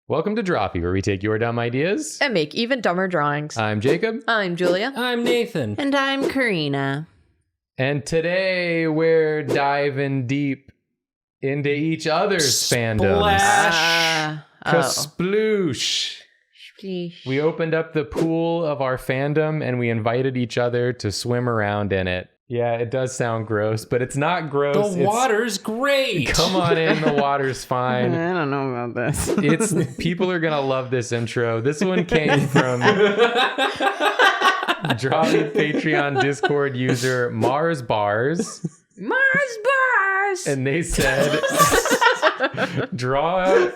Welcome to Drawfee, where we take your dumb ideas and make even dumber drawings. I'm Jacob. I'm Julia. I'm Nathan. And I'm Karina. And today we're diving deep into each other's fandoms. Kasploosh. We opened up the pool of our fandom and we invited each other to swim around in it. Yeah, it does sound gross, but it's not gross. The water's great. Come on in, the water's fine. I don't know about this. People are gonna love this intro. This one came from Drawfee Patreon Discord user Mars Bars. Mars Bars! And they said drawing.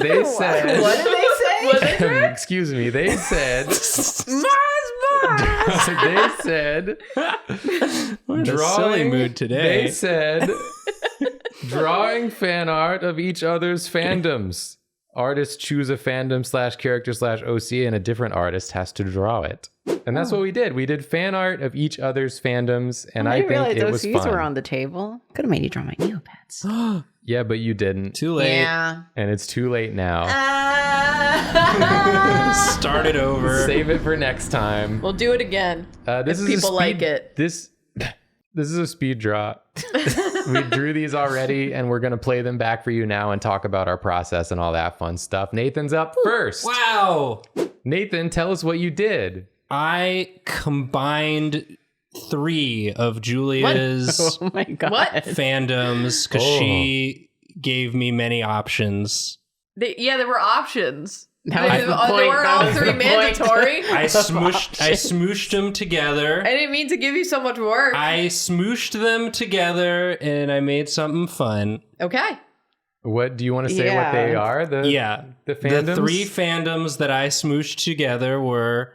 They said What did they say? What did they say? Excuse me, they said Mars Bars! they said We're in a silly mood today. They said drawing fan art of each other's fandoms. Artists choose a fandom /character/OC and a different artist has to draw it. And that's what we did. We did fan art of each other's fandoms, and I think it was OCs fun. were on the table. Could have made you draw my Neopets. Yeah, but you didn't. Too late. Yeah. And it's too late now. Start it over. Save it for next time. We'll do it again. This if is people like it. This is a speed draw. We drew these already, and we're going to play them back for you now and talk about our process and all that fun stuff. Nathan's up first. Wow. Nathan, tell us what you did. I combined 3 of Julia's Oh my God. What? fandoms because she gave me many options. There were options. That was the point. They weren't That all was the 3 point. mandatory. I smooshed them together. I didn't mean to give you so much work. I smooshed them together and I made something fun. Okay. What do you want to say what they are? The fandoms? The 3 fandoms that I smooshed together were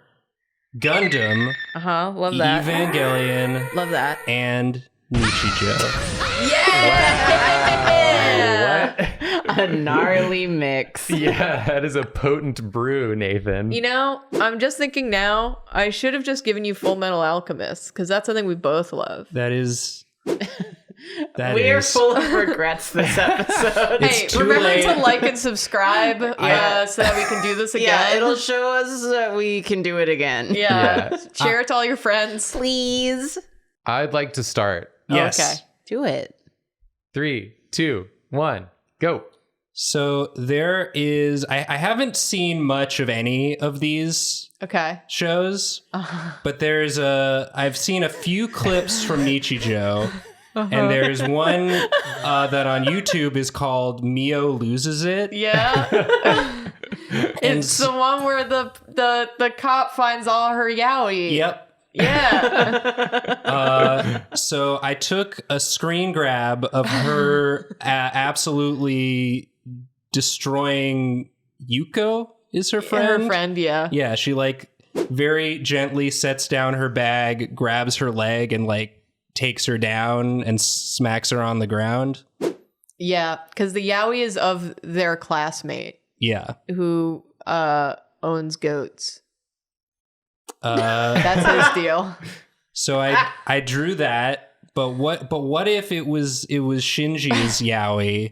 Gundam, Love that. Evangelion, Love that. and Nichijou. Yeah! What? A gnarly mix. Yeah, that is a potent brew, Nathan. You know, I'm just thinking now, I should have just given you Full Metal Alchemist, because that's something we both love. That is... We are full of regrets this episode. Hey, too remember late. to like and subscribe so that we can do this again. Yeah, it'll show us that we can do it again. Yeah. Share it to all your friends. Please. I'd like to start. Yes. Okay. Do it. 3, 2, 1, go. So there is... I haven't seen much of any of these Okay. shows, but there's I've seen a few clips from Nichijou, and there's one that on YouTube is called Mio Loses It. Yeah. It's the one where the cop finds all her yaoi. Yep. Yeah. So I took a screen grab of her absolutely destroying Yuko is her friend. Her friend, yeah. Yeah, she like very gently sets down her bag, grabs her leg, and like takes her down and smacks her on the ground. Yeah, because the yaoi is of their classmate Yeah. who owns goats. Uh, That's his deal. so I drew that, but what if it was Shinji's yaoi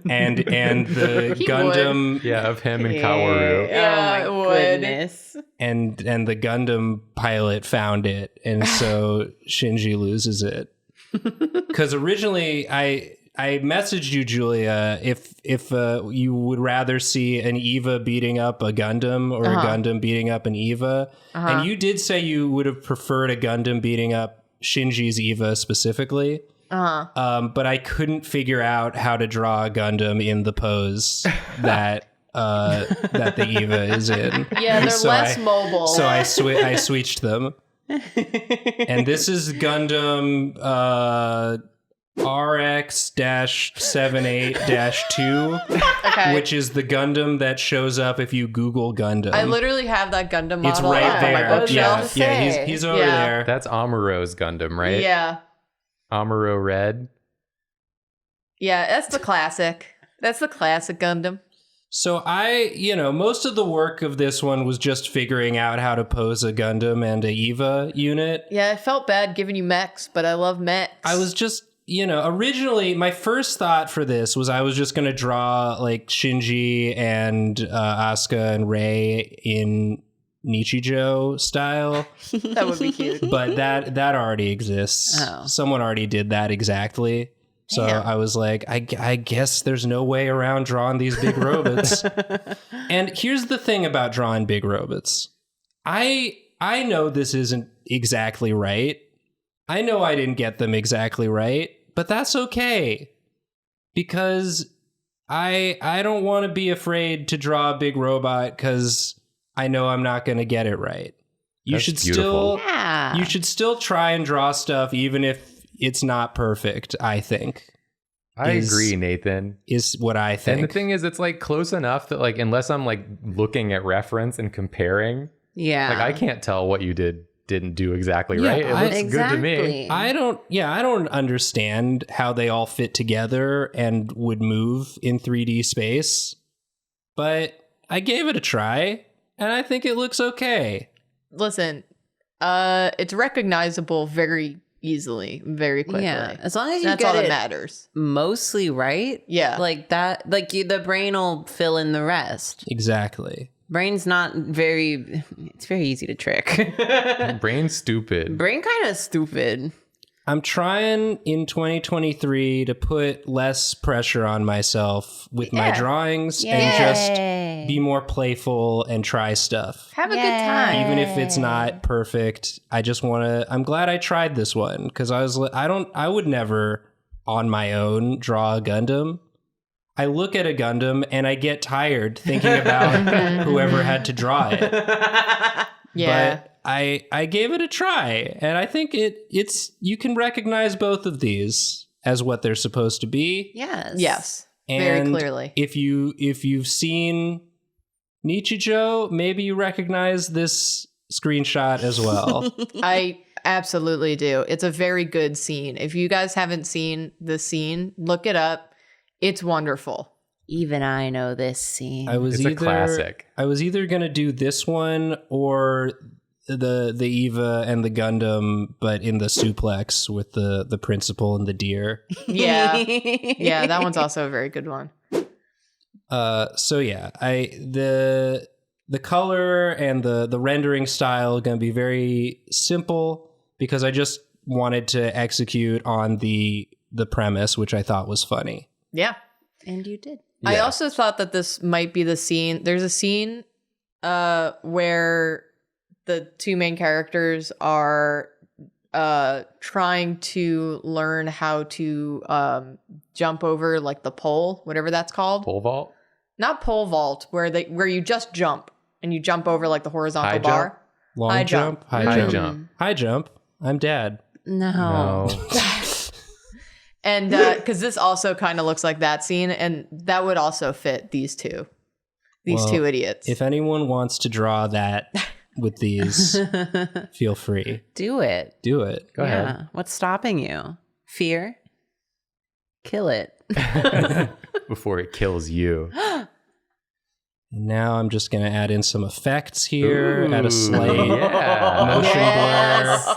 and the He Gundam Yeah, of him and Kaworu. Yeah, it oh my would. goodness. and the Gundam pilot found it, and so Shinji loses it. Because originally I messaged you, Julia, if you would rather see an Eva beating up a Gundam or a Gundam beating up an Eva, and you did say you would have preferred a Gundam beating up Shinji's Eva specifically. But I couldn't figure out how to draw a Gundam in the pose that the Eva is in. Yeah, they're So less mobile. So I switched them. And this is Gundam RX-78-2, okay. which is the Gundam that shows up if you Google Gundam. I literally have that Gundam model It's right on my there. bookshelf. Yeah, he's over Yeah. there. That's Amuro's Gundam, right? Yeah. Amuro Red. Yeah, that's the classic. That's the classic Gundam. So most of the work of this one was just figuring out how to pose a Gundam and a Eva unit. Yeah, I felt bad giving you mechs, but I love mechs. I was just originally my first thought for this was I was just going to draw like Shinji and Asuka and Rei in Nichijou style. That would be cute. But that already exists. Oh. Someone already did that exactly. So Damn. I was like, I guess there's no way around drawing these big robots. And here's the thing about drawing big robots. I know this isn't exactly right. I know I didn't get them exactly right, but that's okay. Because I don't want to be afraid to draw a big robot because I know I'm not going to get it right. You should still try and draw stuff even if it's not perfect, I think. I agree, Nathan. Is what I think. And the thing is, it's like close enough that like unless I'm like looking at reference and comparing, like I can't tell what you didn't do exactly right. It looks good to me. I don't understand how they all fit together and would move in 3D space, but I gave it a try and I think it looks okay. Listen, it's recognizable very easily, very quickly. Yeah, as long as you that's get all that it matters. Mostly right. Yeah, like that. Like the brain will fill in the rest. Exactly. Brain's not very. It's very easy to trick. Brain's stupid. Brain kind of stupid. I'm trying in 2023 to put less pressure on myself with my drawings and just be more playful and try stuff. have a good time. Even if it's not perfect, I just want to. I'm glad I tried this one because I would never on my own draw a Gundam. I look at a Gundam and I get tired thinking about whoever had to draw it. Yeah. But I gave it a try, and I think it's you can recognize both of these as what they're supposed to be. Yes. And very clearly. If you've seen Nichijou, maybe you recognize this screenshot as well. I absolutely do. It's a very good scene. If you guys haven't seen the scene, look it up. It's wonderful. Even I know this scene. It's a classic. I was either gonna do this one or the Eva and the Gundam, but in the suplex with the principal and the deer. Yeah. Yeah, that one's also a very good one. So yeah, the color and the rendering style are gonna be very simple because I just wanted to execute on the premise, which I thought was funny. Yeah. And you did. Yeah. I also thought that this might be the scene. There's a scene where the two main characters are trying to learn how to jump over like the pole, whatever that's called. Pole vault? Not pole vault, where you just jump and you jump over like the horizontal High bar. jump? Long High jump, jump. high jump. High jump. I'm dad. No. And because this also kind of looks like that scene, and that would also fit these two idiots. If anyone wants to draw that with these, feel free. Do it. Do it. Go ahead. What's stopping you? Fear? Kill it. Before it kills you. And now I'm just going to add in some effects here, add a slight motion blur.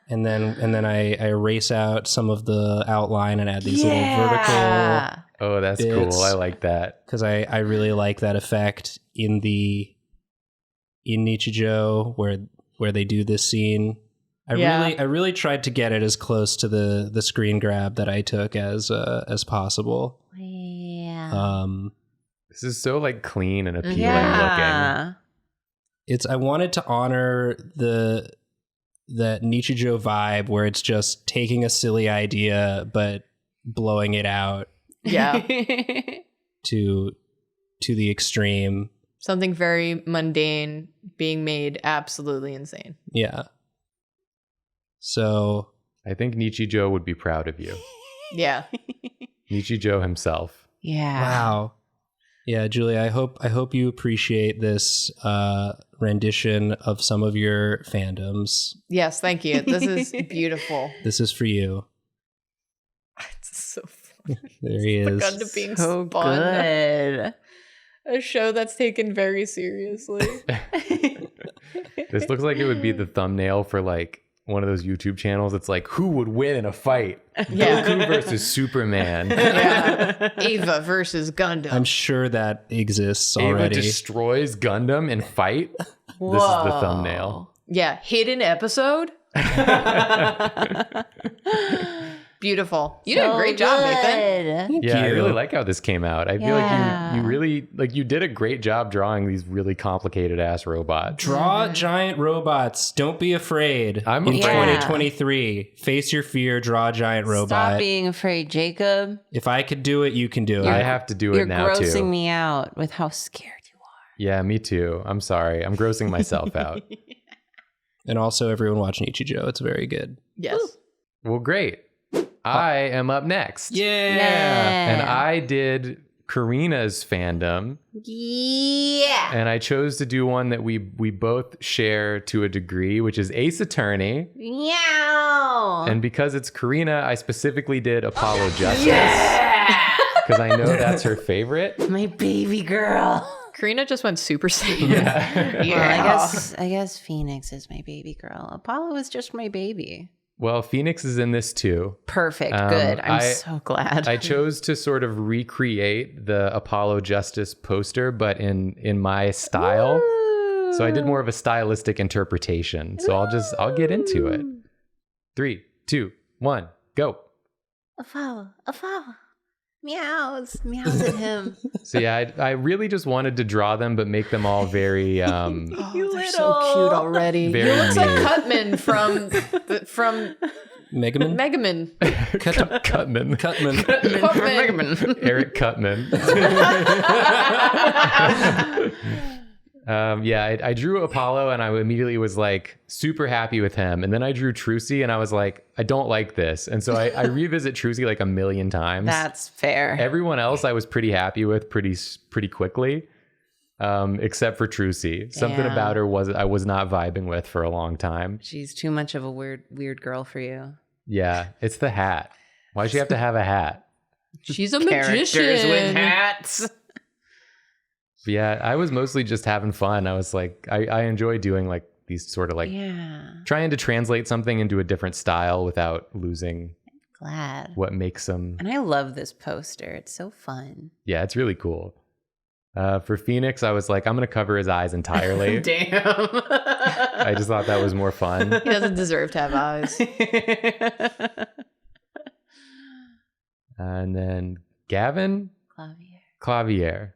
And then I erase out some of the outline and add these little vertical. Oh, that's bits. cool. I like that. Because I really like that effect in Nichijou where they do this scene. I really tried to get it as close to the screen grab that I took as possible. Yeah. This is so like clean and appealing looking. I wanted to honor that Nichijou vibe where it's just taking a silly idea but blowing it out. Yeah. to the extreme. Something very mundane being made absolutely insane. Yeah. So I think Nichijou would be proud of you. Yeah. Nichijou himself. Yeah. wow. Yeah, Julia, I hope you appreciate this rendition of some of your fandoms. Yes, thank you. This is beautiful. This is for you. It's so funny. There he The is. Gundam being So spun. good. A show that's taken very seriously. This looks like it would be the thumbnail for like one of those YouTube channels. It's like, who would win in a fight? Yeah. Goku versus Superman. Yeah. Ava versus Gundam. I'm sure that exists Ava already. destroys Gundam in fight. This is the thumbnail. Yeah, hidden episode. Beautiful. You did a great job, Nathan. Nathan. Yeah, I you. really like how this came out. I feel like you really you did a great job drawing these really complicated ass robots. Draw giant robots. Don't be afraid. I'm in afraid. 2023. Face your fear. Draw a giant robot. Stop being afraid, Jacob. If I could do it, you can do it. I have to do it You're now grossing too. me out with how scared you are. Yeah, me too. I'm sorry. I'm grossing myself out. And also, everyone watch Nichijou. It's very good. Yes. Well, great. I am up next. Yeah. And I did Karina's fandom. Yeah. And I chose to do one that we both share to a degree, which is Ace Attorney. Meow. And because it's Karina, I specifically did Apollo Justice. Because I know that's her favorite. My baby girl. Karina just went Super Saiyan. Yeah. I guess Phoenix is my baby girl. Apollo is just my baby. Well, Phoenix is in this too. Perfect. Good. I'm I- so glad. I chose to sort of recreate the Apollo Justice poster, but in my style. So I did more of a stylistic interpretation. So I'll get into it. 3, 2, 1, go. Apollo. Meows at him. So yeah, I really just wanted to draw them, but make them all very Oh, You they're little. so cute already. Very He looks like neat. Cutman from Megaman? Megaman. Cutman. Cutman. Eric Cutman. Yeah, I drew Apollo and I immediately was like super happy with him. And then I drew Trucy and I was like, I don't like this. And so I revisit Trucy like a million times. That's fair. Everyone else I was pretty happy with pretty quickly, except for Trucy. Something Yeah. about her I was not vibing with for a long time. She's too much of a weird girl for you. Yeah, it's the hat. Why'd she have to have a hat? She's a Characters magician. with hats. But yeah, I was mostly just having fun. I was like, I enjoy doing like these sort of like Yeah. trying to translate something into a different style without losing Glad. what makes them. And I love this poster. It's so fun. Yeah, it's really cool. For Phoenix, I was like, I'm going to cover his eyes entirely. Damn. I just thought that was more fun. He doesn't deserve to have eyes. And then Gavin, Clavier.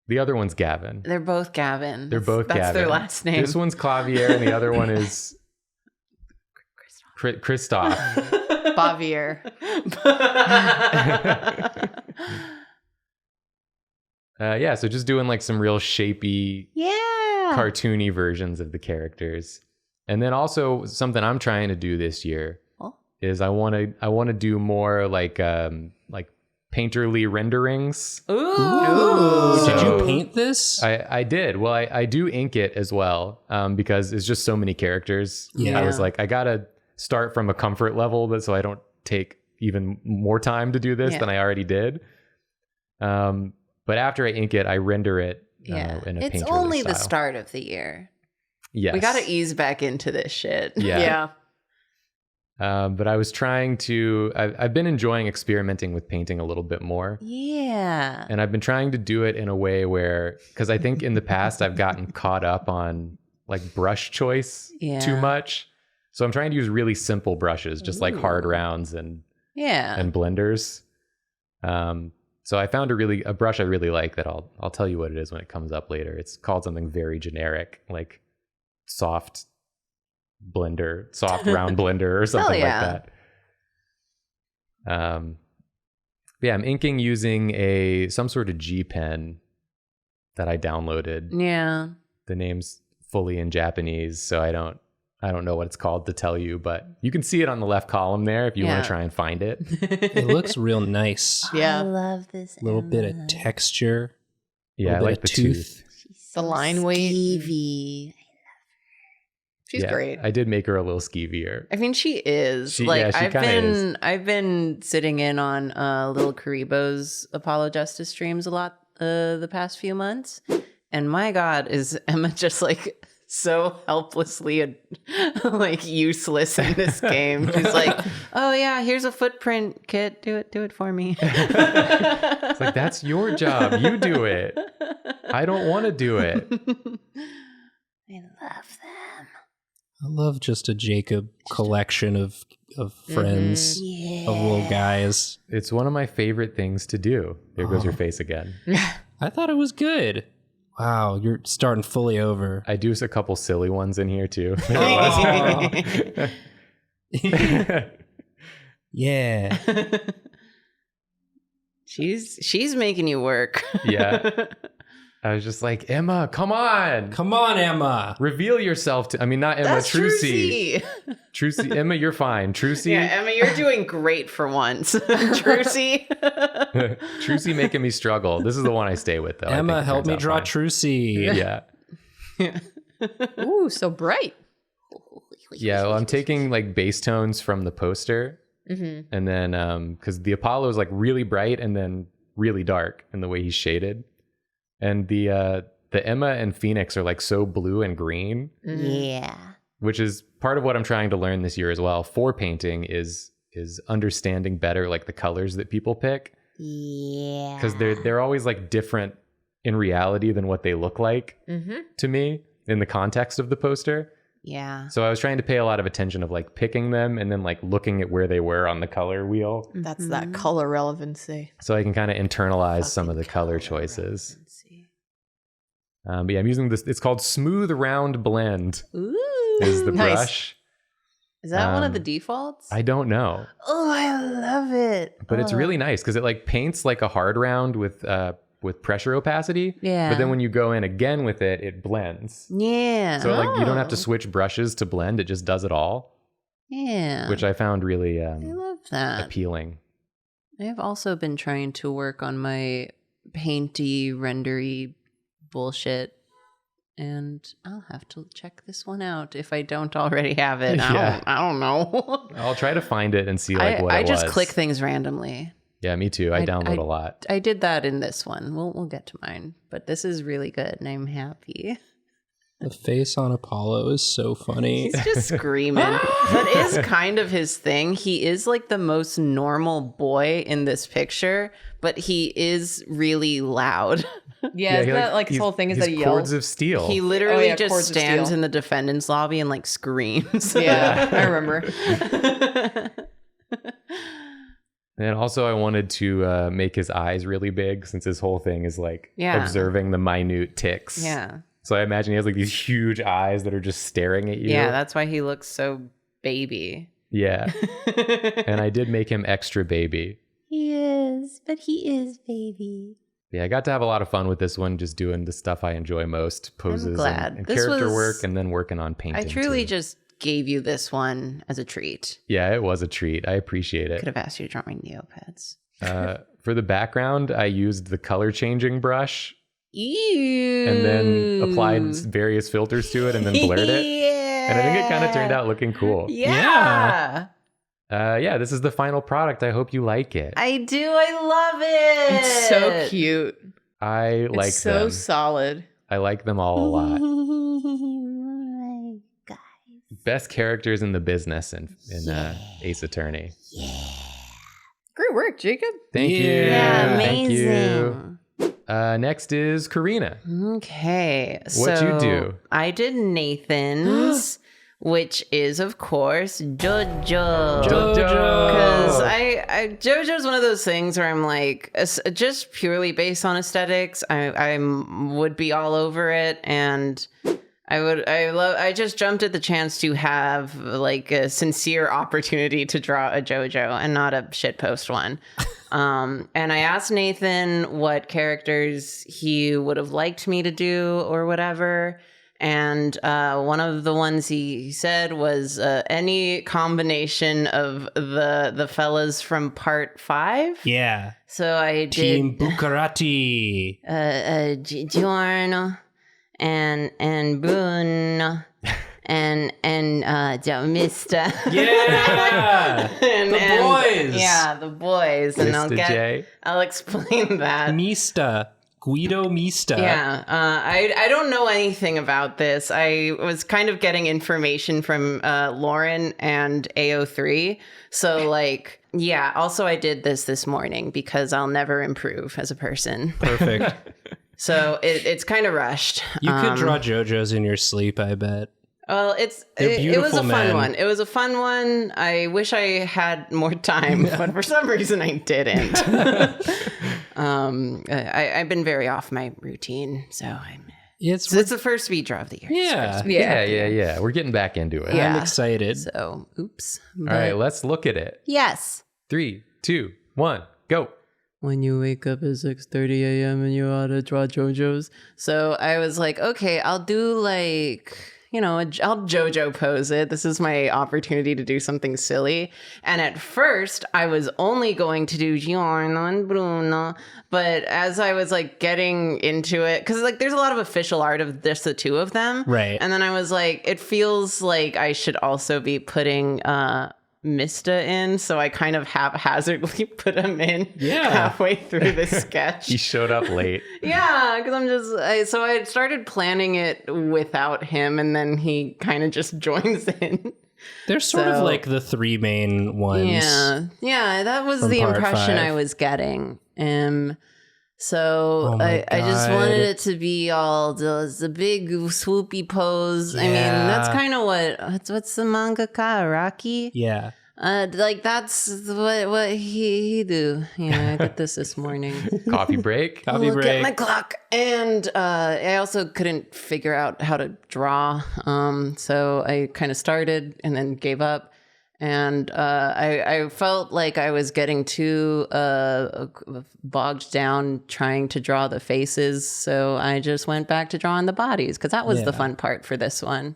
The other one's Gavin. They're both Gavin. They're both That's Gavin. their last name. This one's Clavier and the other one is Christoph. Bavier. Yeah, so just doing like some real shapey, Yeah. cartoony versions of the characters. And then also something I'm trying to do this year Oh. is I want to do more like painterly renderings. Ooh. Did So- you paint this? I did. Well, I do ink it as well because it's just so many characters. Yeah. I was like, I gotta start from a comfort level, but so I don't take even more time to do this Yeah. than I already did. But after I ink it, I render it Yeah. in a It's painterly only the style. start of the year. Yes. We got to ease back into this shit. Yeah. But I was trying to. I've been enjoying experimenting with painting a little bit more. Yeah. And I've been trying to do it in a way where, because I think in the past I've gotten caught up on like brush choice Yeah. too much. So I'm trying to use really simple brushes, just like hard rounds and Yeah. blenders. So I found a brush I really like that I'll tell you what it is when it comes up later. It's called something very generic, like soft round blender or something yeah. like that. Yeah, I'm inking using some sort of G pen that I downloaded. Yeah. The name's fully in Japanese, so I don't know what it's called to tell you, but you can see it on the left column there if you want Yeah. to try and find it. It looks real nice. Yeah. I love this. A little bit of Emma. texture. Yeah, I Little bit like of the tooth. She's The line weight. skeevy. She's Yeah, great. I did make her a little skeevier. I mean, she is. She like kinda is. I've been sitting in on Little Karibo's Apollo Justice streams a lot the past few months, and my God, is Emma just like so helplessly like useless in this game. She's like, oh yeah, here's a footprint kit. Do it for me. It's like, that's your job. You do it. I don't want to do it. I love them. I love just a Jacob collection of friends, of little guys. It's one of my favorite things to do. There goes your face again. I thought it was good. Wow, you're starting fully over. I do a couple silly ones in here too. Yeah. She's making you work. Yeah. I was just like, Emma, come on. Come on, Emma. Reveal yourself to, I mean, not Emma, That's Trucy. Trucy, Emma, you're fine. Trucy. Yeah, Emma, you're doing great for once. Trucy. Trucy making me struggle. This is the one I stay with, though. Emma, help me draw Trucy. Yeah. Ooh, so bright. Yeah, well, I'm taking like bass tones from the poster. Mm-hmm. And then, because the Apollo is like really bright and then really dark in the way he's shaded. And the Emma and Phoenix are like so blue and green. Yeah. Which is part of what I'm trying to learn this year as well. For painting is understanding better like the colors that people pick. Yeah. Because they're always like different in reality than what they look like to me in the context of the poster. Yeah. So I was trying to pay a lot of attention of like picking them and then like looking at where they were on the color wheel. That's that color relevancy. So I can kind of internalize some of the color choices. But yeah, I'm using this. It's called Smooth Round Blend. Ooh. Is the Nice. brush. Is that one of the defaults? I don't know. Oh, I love it. But it's really nice because it like paints like a hard round with pressure opacity. Yeah. But then when you go in again with it, it blends. Yeah. So like you don't have to switch brushes to blend. It just does it all. Yeah. Which I found really I love that. appealing. I have also been trying to work on my painty, rendery bullshit. And I'll have to check this one out if I don't already have it. Yeah. I don't know. I'll try to find it and see like what I it just was. click things randomly. Yeah, me too. I download a lot. I did that in this one. We'll get to mine, but this is really good, and I'm happy. The face on Apollo is so funny. He's just screaming. That is kind of his thing. He is like the most normal boy in this picture, but he is really loud. Yeah, isn't that like his whole thing is that he yells? Cords of steel. He literally Cords just of stands steel. in the defendant's lobby and like screams. Yeah, I remember. And also I wanted to make his eyes really big since his whole thing is like observing the minute ticks. Yeah. So I imagine he has like these huge eyes that are just staring at you. Yeah, that's why he looks so baby. Yeah. And I did make him extra baby. He is, but he is baby. Yeah, I got to have a lot of fun with this one, just doing the stuff I enjoy most, poses glad. and This character was- work, and then working on painting. I truly too. just gave you this one as a treat. Yeah, it was a treat. I appreciate Could it. have asked you to draw my Neopets. For the background, I used the color changing brush Ew. and then applied various filters to it and then blurred it. Yeah. And I think it kind of turned out looking cool. Yeah. Yeah, this is the final product. I hope you like it. I do. I love it. It's so cute. I like It's so them. solid. I like them all a lot. Best characters in the business in Ace Attorney. Great work, Jacob. Thank you. Yeah, Thank you. amazing. Next is Karina. Okay. What'd you do? I did Nathan's, which is, of course, JoJo. JoJo. Because JoJo's one of those things where I'm like, just purely based on aesthetics, I would be all over it, and I just jumped at the chance to have like a sincere opportunity to draw a JoJo and not a shitpost one. And I asked Nathan what characters he would have liked me to do or whatever. And one of the ones he said was any combination of the fellas from part 5. Yeah. So I did Team Buccarati. Giorno and Bruno and Mr. Yeah. The boys. Yeah, the boys. And Mr. J. I'll explain that. Mista. Guido Mista. Yeah, I don't know anything about this. I was kind of getting information from Lauren and AO3. So like, yeah, also I did this morning because I'll never improve as a person. Perfect. So it's kind of rushed. You could draw JoJo's in your sleep, I bet. Well, it was a fun one. It was a fun one. I wish I had more time, but for some reason I didn't. I've been very off my routine, so it's the first speed draw of the year. Yeah. We're getting back into it. I'm excited. So, oops. All right, let's look at it. Yes. 3, 2, 1, go. When you wake up at 6:30 a.m. and you ought to draw JoJo's. So I was like, okay, I'll do like... I'll JoJo pose it. This is my opportunity to do something silly. And at first, I was only going to do Giorno and Bruno. But as I was like getting into it, because like there's a lot of official art of just the two of them. Right. And then I was like, it feels like I should also be putting Mista in, so I kind of haphazardly put him in halfway through the sketch. He showed up late. Yeah, because so I started planning it without him, and then he kind of just joins in. They're sort of like the three main ones. Yeah, that was the impression I was getting. So I just wanted it to be all the big swoopy pose. Yeah. I mean, that's kind of what's the mangaka Araki? Yeah. Like that's what he do. Yeah, I got this morning. Coffee break. Look at my clock. And I also couldn't figure out how to draw. So I kind of started and then gave up. And I felt like I was getting too bogged down trying to draw the faces. So I just went back to drawing the bodies because that was the fun part for this one.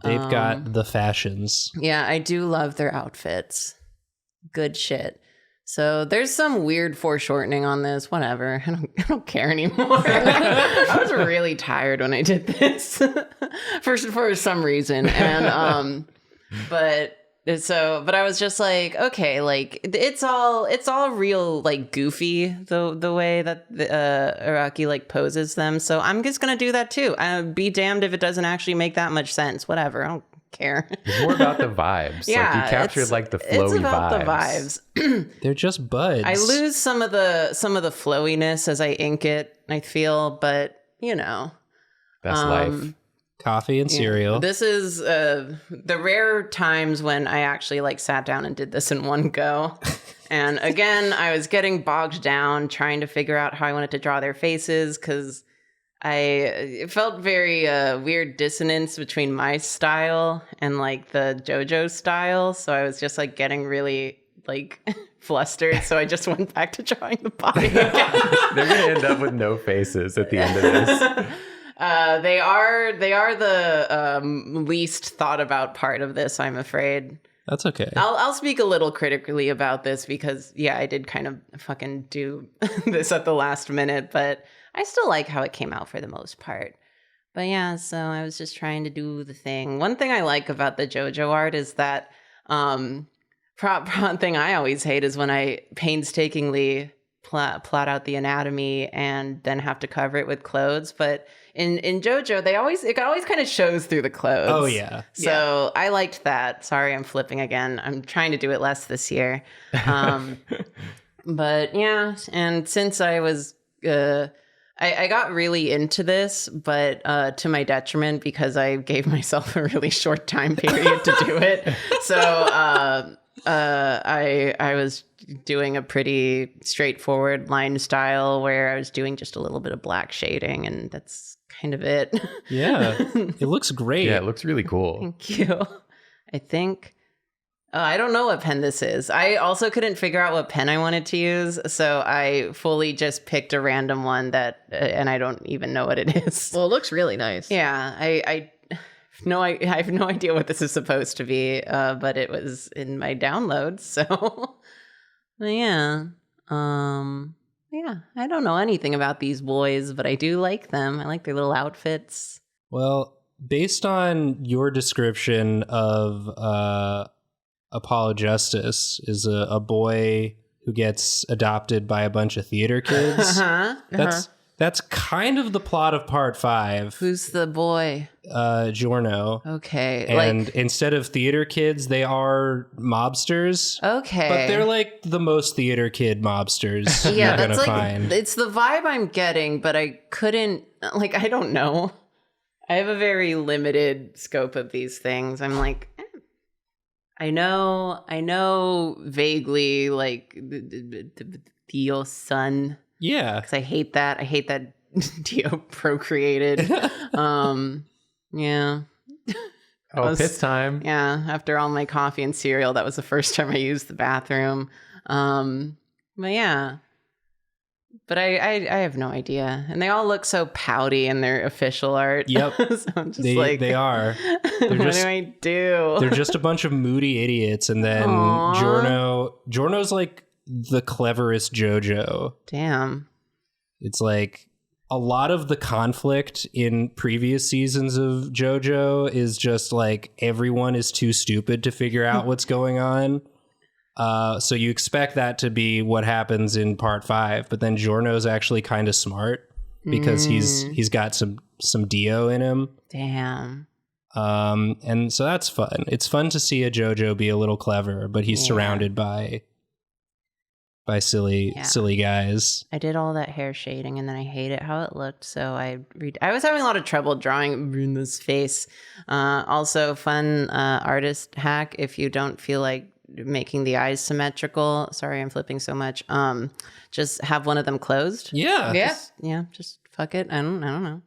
They've got the fashions. Yeah, I do love their outfits. Good shit. So there's some weird foreshortening on this. Whatever. I don't care anymore. I was really tired when I did this for some reason. And but I was just like, okay, like it's all real like goofy the way that Araki like poses them. So I'm just gonna do that too. Be damned if it doesn't actually make that much sense. Whatever, I don't care. It's more about the vibes. Yeah, like you captured like the flowy it's about vibes. The vibes. They're just buds. I lose some of the flowiness as I ink it, I feel, but that's life. Coffee and cereal. This is the rare times when I actually like sat down and did this in one go. And again, I was getting bogged down trying to figure out how I wanted to draw their faces because it felt very weird dissonance between my style and like the JoJo style. So I was just like getting really like flustered. So I just went back to drawing the body again. They're going to end up with no faces at the end of this. They are the least thought about part of this, I'm afraid. That's okay. I'll speak a little critically about this because I did kind of fucking do this at the last minute, but I still like how it came out for the most part. But yeah, so I was just trying to do the thing. One thing I like about the JoJo art is that thing I always hate is when I painstakingly plot out the anatomy and then have to cover it with clothes, but in JoJo, it always kind of shows through the clothes. Oh yeah. So I liked that. Sorry, I'm flipping again. I'm trying to do it less this year. But yeah, and since I was, I got really into this, but to my detriment because I gave myself a really short time period to do it. So I was doing a pretty straightforward line style where I was doing just a little bit of black shading, and that's kind of it. Yeah, it looks great. Yeah, it looks really cool. Thank you. I think I don't know what pen this is. I also couldn't figure out what pen I wanted to use, so I fully just picked a random one that, and I don't even know what it is. Well, it looks really nice. Yeah, I have no idea what this is supposed to be, but it was in my downloads, so yeah. Yeah, I don't know anything about these boys, but I do like them. I like their little outfits. Well, based on your description of Apollo Justice is a boy who gets adopted by a bunch of theater kids. That's That's kind of the plot of part 5. Who's the boy? Giorno. Okay. And instead of theater kids, they are mobsters. Okay. But they're like the most theater kid mobsters you're gonna find. It's the vibe I'm getting, but I couldn't, like, I don't know. I have a very limited scope of these things. I'm like, I know vaguely, like, Dio's son. Yeah. Because I hate that Dio procreated. Yeah. Piss time. Yeah, after all my coffee and cereal, that was the first time I used the bathroom. But yeah. But I have no idea. And they all look so pouty in their official art. Yep. So I'm just they are. What do I do? They're just a bunch of moody idiots. And then Giorno's like the cleverest JoJo. Damn. It's like a lot of the conflict in previous seasons of JoJo is just like everyone is too stupid to figure out what's going on. So you expect that to be what happens in part 5, but then Giorno's actually kind of smart because he's got some Dio in him. Damn. And so that's fun. It's fun to see a JoJo be a little clever, but he's surrounded by silly guys. I did all that hair shading and then I hate it how it looked. So I was having a lot of trouble drawing Bruno's face. Also fun artist hack if you don't feel like making the eyes symmetrical. Sorry, I'm flipping so much. Just have one of them closed. Yeah. Just fuck it. I don't know.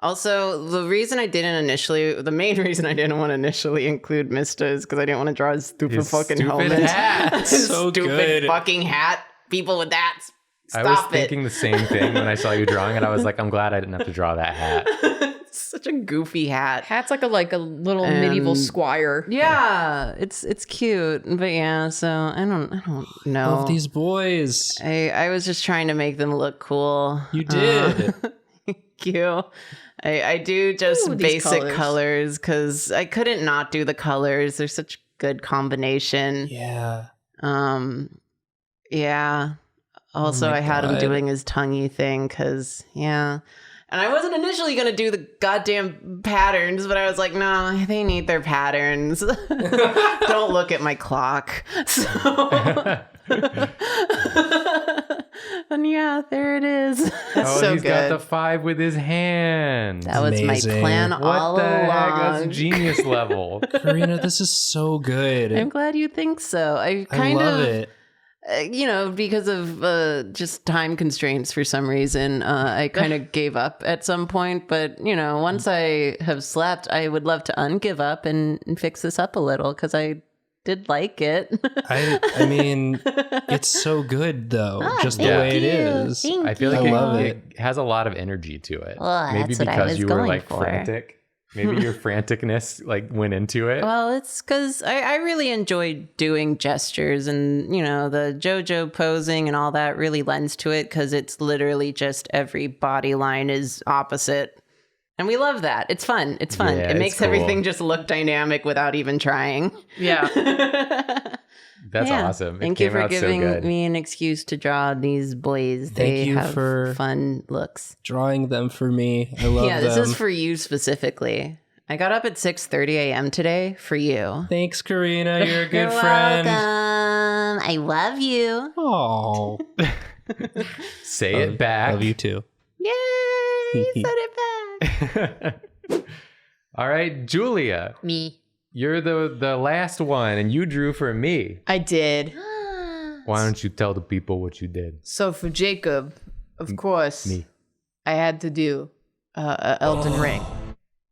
Also, the main reason I didn't want to initially include Mista is because I didn't want to draw his stupid fucking helmet. Hat. So stupid good. fucking hat. People with hats. Stop I was thinking the same thing when I saw you drawing it. I was like, I'm glad I didn't have to draw that hat. It's such a goofy hat. Hat's like a little medieval squire. Yeah, it's cute, but yeah. So I don't know. Love these boys. I was just trying to make them look cool. You did. Thank you. I do just basic colors because I couldn't not do the colors. They're such good combination. Yeah. Yeah. Also, I had him doing his tonguey thing because, yeah. And I wasn't initially going to do the goddamn patterns, but I was like, no, they need their patterns. Don't look at my clock. So... And yeah, there it is. That's so he's good. got the 5 with his hand. That was Amazing. my plan all What the heck? along. That's genius level. Karina, this is so good. I'm glad you think so. I love it. Because of just time constraints for some reason, I kind of gave up at some point. But, once I have slept, I would love to ungive up and fix this up a little because I did like it. I mean, it's so good though, just the way it is. I feel like it has a lot of energy to it. Well, maybe that's what I because was you were going like for. frantic. Maybe your franticness like went into it. Well, it's because I really enjoy doing gestures and, the JoJo posing and all that really lends to it because it's literally just every body line is opposite. And we love that. It's fun. It's fun. Yeah, it makes cool. everything just look dynamic without even trying. Yeah. That's awesome. Thank you for giving me an excuse to draw these boys. They have fun looks. Drawing them for me. I love them. Yeah, this is for you specifically. I got up at 6:30 a.m. today for you. Thanks, Karina. You're a good You're friend. welcome. I love you. Oh, Say it back. Love you too. Yay! You said it back. All right, Julia. Me. You're the last one, and you drew for me. I did. Why don't you tell the people what you did? So for Jacob, of course, Me. I had to do Elden Ring.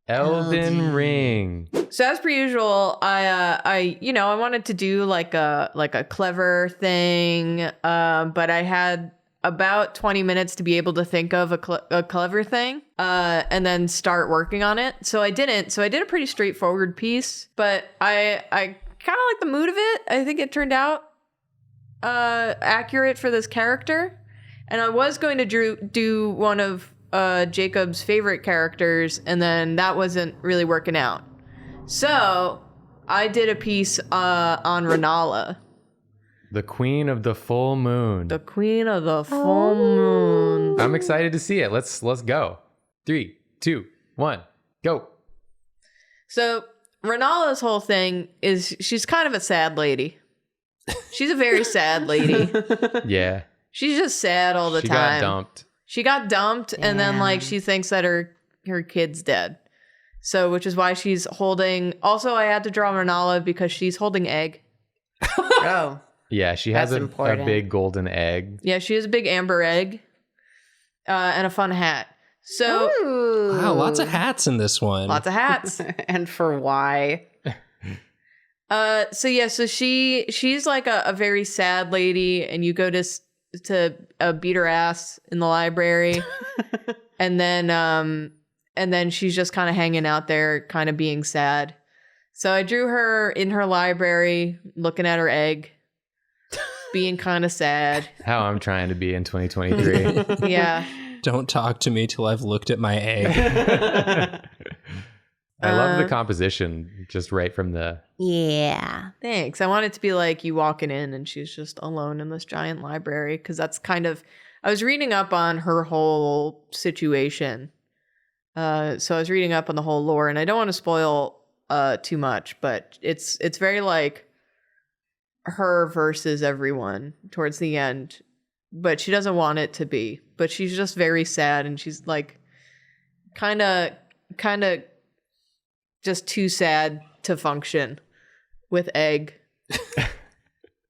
Elden Ring. So as per usual, I wanted to do like a clever thing, but I had about 20 minutes to be able to think of a clever thing, and then start working on it. So I didn't. So I did a pretty straightforward piece, but I kind of like the mood of it. I think it turned out accurate for this character, and I was going to do one of Jacob's favorite characters, and then that wasn't really working out. So I did a piece on Renala. The queen of the full moon. The queen of the full moon. I'm excited to see it. Let's go. 3, 2, 1, go. So Renala's whole thing is she's kind of a sad lady. She's a very sad lady. Yeah. She's just sad all the time. She got dumped and then like she thinks that her kid's dead. So which is why she's holding. Also, I had to draw Renala because she's holding egg. Oh. Yeah, she has a big golden egg. Yeah, she has a big amber egg and a fun hat. So wow, lots of hats in this one. Lots of hats. And for why? So she's like a very sad lady, and you go to beat her ass in the library, and then she's just kind of hanging out there, kind of being sad. So I drew her in her library, looking at her egg, being kind of sad. How I'm trying to be in 2023. Yeah. Don't talk to me till I've looked at my egg. I love the composition just right from the... Yeah. Thanks. I want it to be like you walking in and she's just alone in this giant library, because that's kind of... I was reading up on her whole situation. So I was reading up on the whole lore, and I don't want to spoil too much, but it's very like her versus everyone towards the end, but she doesn't want it to be. But she's just very sad, and she's like kind of just too sad to function with egg.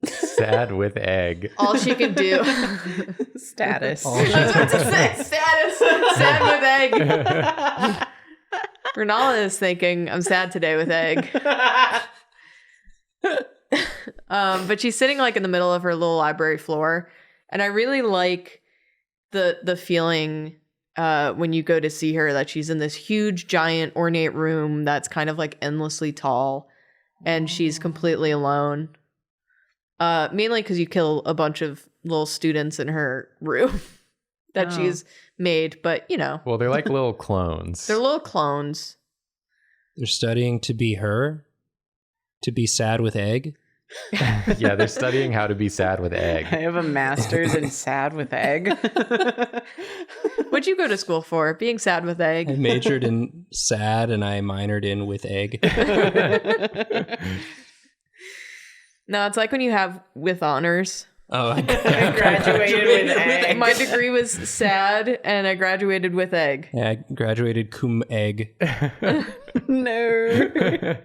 Sad with egg. All she can do. Status. I was about to say status. Sad with egg. Renala is thinking, I'm sad today with egg. But she's sitting like in the middle of her little library floor, and I really like the feeling when you go to see her, that she's in this huge, giant, ornate room that's kind of like endlessly tall, and she's completely alone. Mainly because you kill a bunch of little students in her room that she's made, but you know. Well, they're like little clones. They're little clones. They're studying to be her, to be sad with egg. Yeah, they're studying how to be sad with egg. I have a master's in sad with egg. What'd you go to school for? Being sad with egg. I majored in sad and I minored in with egg. No, it's like when you have with honors. Oh, I graduated with egg. My degree was sad, and I graduated with egg. Yeah, I graduated cum egg. No.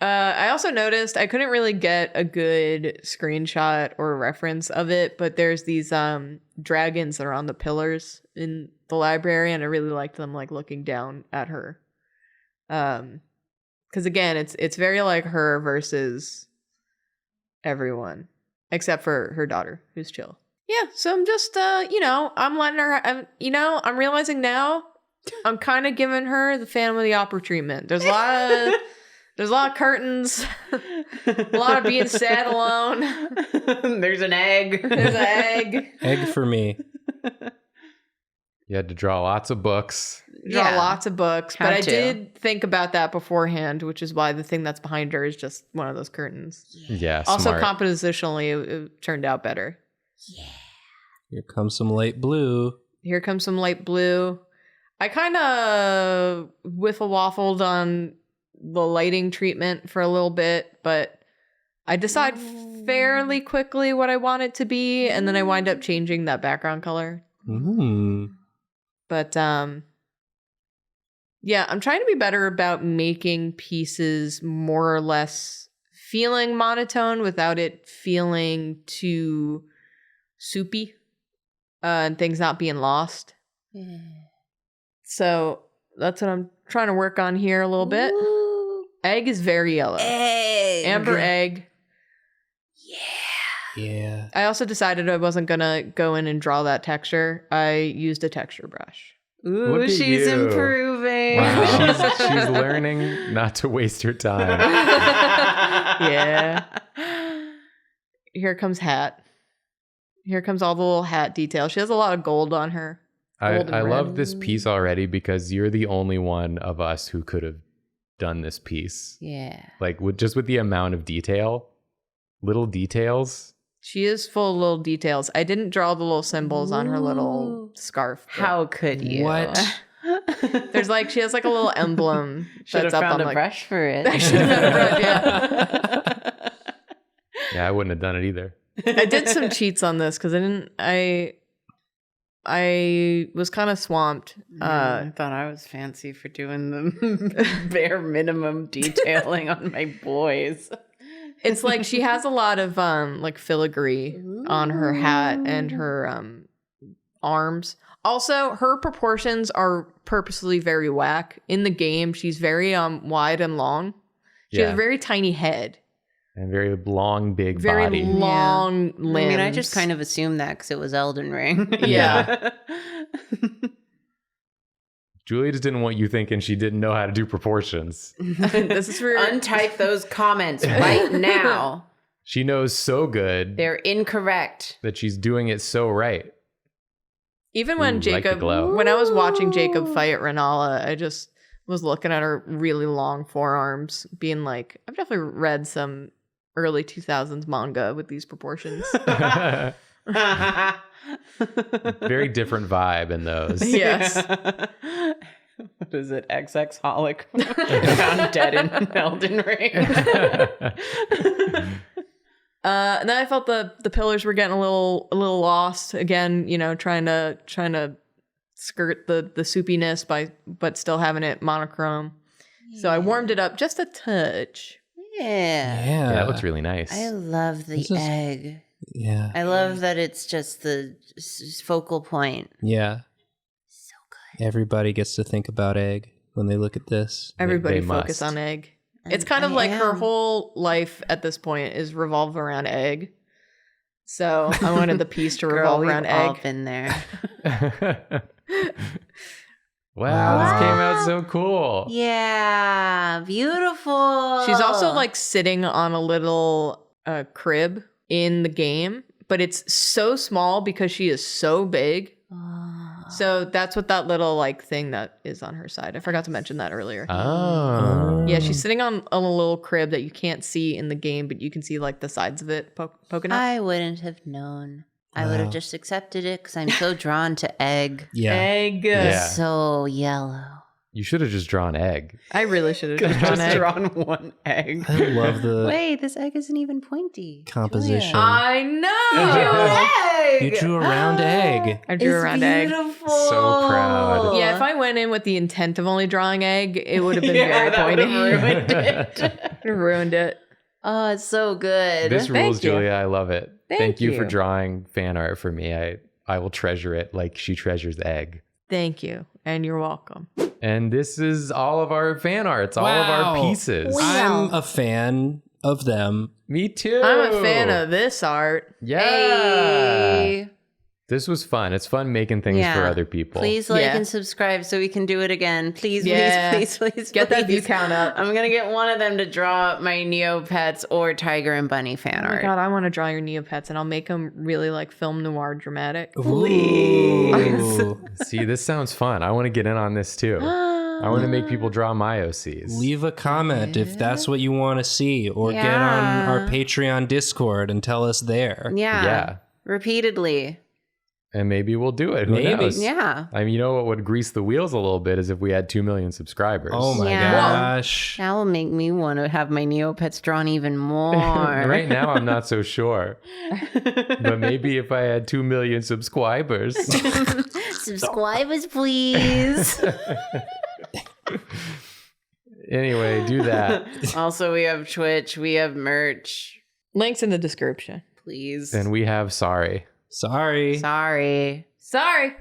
I also noticed I couldn't really get a good screenshot or reference of it, but there's these dragons that are on the pillars in the library, and I really liked them like looking down at her. Because again, it's very like her versus everyone except for her daughter, who's chill. Yeah, so I'm just I'm letting her. I'm realizing now I'm kind of giving her the Phantom of the Opera treatment. There's a lot of curtains, a lot of being sad alone. There's an egg. There's an egg. Egg for me. You had to draw lots of books. Draw lots of books, but I did think about that beforehand, which is why the thing that's behind her is just one of those curtains. Yeah, also, smart. compositionally, it turned out better. Yeah. Here comes some light blue. Here comes some light blue. I kind of wiffle-waffled on the lighting treatment for a little bit, but I decide fairly quickly what I want it to be, and then I wind up changing that background color. But yeah, I'm trying to be better about making pieces more or less feeling monotone without it feeling too soupy and things not being lost. So that's what I'm trying to work on here a little bit. Egg is very yellow. Egg. Amber egg. Yeah. I also decided I wasn't going to go in and draw that texture. I used a texture brush. Ooh, Look at she's you. improving. Wow. She's learning not to waste her time. Yeah. Here comes hat. Here comes all the little hat details. She has a lot of gold on her. I love this piece already because you're the only one of us who could have done this piece. Yeah. Like with the amount of detail. little details. She is full of little details. I didn't draw the little symbols on her little scarf. How could you? What? There's like, she has like a little emblem. Should have that's found up on a brush for it. I should have found a brush, yeah. Yeah, I wouldn't have done it either. I did some cheats on this because I was kind of swamped. I thought I was fancy for doing the bare minimum detailing on my boys. It's like she has a lot of like filigree on her hat and her arms. Also, her proportions are purposely very whack. In the game, she's very wide and long. She has a very tiny head. And very long, big very body. Very long limbs. I mean, I just kind of assumed that because it was Elden Ring. Yeah. Julia just didn't want you thinking she didn't know how to do proportions. This is for Untype those comments right now. She knows so good. They're incorrect. That she's doing it so right. Even when Jacob, when I was watching Jacob fight Renala, I just was looking at her really long forearms, being like, I've definitely read some early 2000s manga with these proportions. Very different vibe in those. Yes. What is it? XX Holic found dead in Elden Ring. And then I felt the pillars were getting a little lost again. You know, trying to skirt the soupiness but still having it monochrome. Yeah. So I warmed it up just a touch. Yeah, that looks really nice. I love the egg. Yeah, I love that it's just the focal point. Yeah, so good. Everybody gets to think about egg when they look at this. Everybody focus on egg. It's kind of like her whole life at this point is revolved around egg. So I wanted the piece to revolve around egg. All been there. Wow, this came out so cool. Yeah, beautiful. She's also like sitting on a little crib in the game, but it's so small because she is so big. So that's what that little like thing that is on her side. I forgot to mention that earlier. Oh. Yeah, she's sitting on a little crib that you can't see in the game, but you can see like the sides of it poking up. I wouldn't have known. I would have just accepted it because I'm so drawn to egg. Yeah. Egg. Yeah. So yellow. You should have just drawn egg. I really should have just drawn one egg. I love the Wait, this egg isn't even pointy. composition. I know. You drew a round egg. I drew a round egg. So proud. Yeah, if I went in with the intent of only drawing egg, it would have been very pointy. Ruined it. Ruined it. Oh, it's so good. This Thank rules, you. Julia. I love it. Thank you for you. drawing fan art for me. I will treasure it like she treasures egg. Thank you, and you're welcome. And this is all of our fan arts, all of our pieces. I'm a fan of them. Me too. I'm a fan of this art. Yeah. Hey. This was fun. It's fun making things for other people. Please like and subscribe so we can do it again. Please, Yeah. please. Get that view count up. I'm going to get one of them to draw my Neopets or Tiger and Bunny fan Oh my art. God, I want to draw your Neopets, and I'll make them really like film noir dramatic. Ooh. See, this sounds fun. I want to get in on this too. I want to make people draw my OCs. Leave a comment if that's what you want to see, or get on our Patreon Discord and tell us there. Yeah. Repeatedly. And maybe we'll do it. Who Maybe. knows? Yeah. I mean, you know what would grease the wheels a little bit is if we had 2 million subscribers. Oh my gosh. That will make me want to have my Neopets drawn even more. Right now, I'm not so sure. But maybe if I had 2 million subscribers. Subscribers, please. Anyway, do that. Also, we have Twitch. We have merch. Links in the description. Please. And we have sorry. Sorry. Sorry. Sorry.